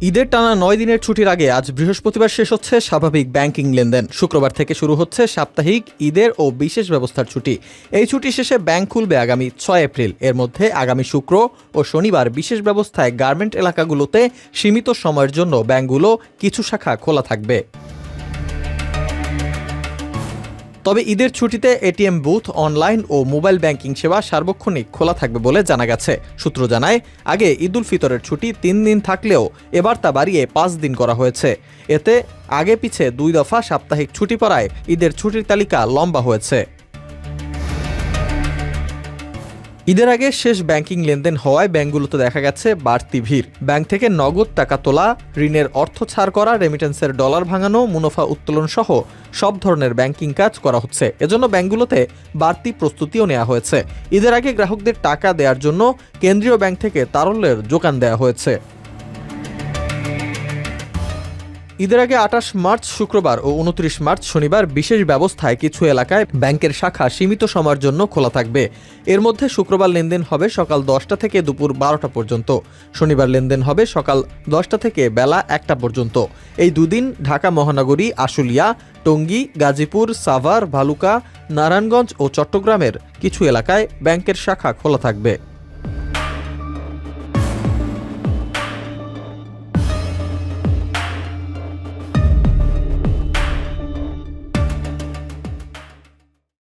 ঈদের টানা ৯ দিনের ছুটির আগে আজ বৃহস্পতিবার শেষ হচ্ছে স্বাভাবিক ব্যাংকিং লেনদেন। শুক্রবার থেকে শুরু হচ্ছে সাপ্তাহিক ঈদের ও বিশেষ ব্যবস্থার ছুটি। এই ছুটি শেষে ব্যাংক খুলবে আগামী ৬ এপ্রিল। এর মধ্যে আগামী শুক্র ও শনিবার বিশেষ ব্যবস্থায় গার্মেন্ট এলাকাগুলোতে সীমিত সময়ের জন্য ব্যাংকগুলো কিছু শাখা খোলা থাকবে। তবে ঈদের ছুটিতে এটিএম বুথ, অনলাইন ও মোবাইল ব্যাংকিং সেবা সার্বক্ষণিক খোলা থাকবে বলে জানা গেছে। সূত্র জানায়, আগে ঈদুল ফিতরের ছুটি ৩ দিন থাকলেও এবার তা বাড়িয়ে ৫ দিন করা হয়েছে। এতে আগে পিছে ২ দফা সাপ্তাহিক ছুটি পড়ায় ঈদের ছুটির তালিকা লম্বা হয়েছে। ঈদের আগে শেষ ব্যাংকিং লেনদেন হওয়ায় ব্যাংকগুলোতে দেখা গেছে বাড়তি ভিড়। ব্যাংক থেকে নগদ টাকা তোলা, ঋণের অর্থ ছাড় করা, রেমিটেন্সের ডলার ভাঙানো, মুনাফা উত্তোলন সহ সব ধরনের ব্যাংকিং কাজ করা হচ্ছে। এজন্য ব্যাংকগুলোতে বাড়তি প্রস্তুতিও নেওয়া হয়েছে। ঈদের আগে গ্রাহকদের টাকা দেওয়ার জন্য কেন্দ্রীয় ব্যাংক থেকে তারল্যের যোগান দেওয়া হয়েছে। ঈদের আগে ২৮ মার্চ শুক্রবার ও ২৯ মার্চ শনিবার বিশেষ ব্যবস্থায় কিছু এলাকায় ব্যাংকের শাখা সীমিত সময়ের জন্য খোলা থাকবে। এর মধ্যে শুক্রবার লেনদেন হবে সকাল ১০টা থেকে দুপুর ১২টা পর্যন্ত। শনিবার লেনদেন হবে সকাল ১০টা থেকে বেলা ১টা পর্যন্ত। এই দুদিন ঢাকা মহানগরী, আশুলিয়া, টঙ্গী, গাজীপুর, সাভার, ভালুকা, নারায়ণগঞ্জ ও চট্টগ্রামের কিছু এলাকায় ব্যাংকের শাখা খোলা থাকবে।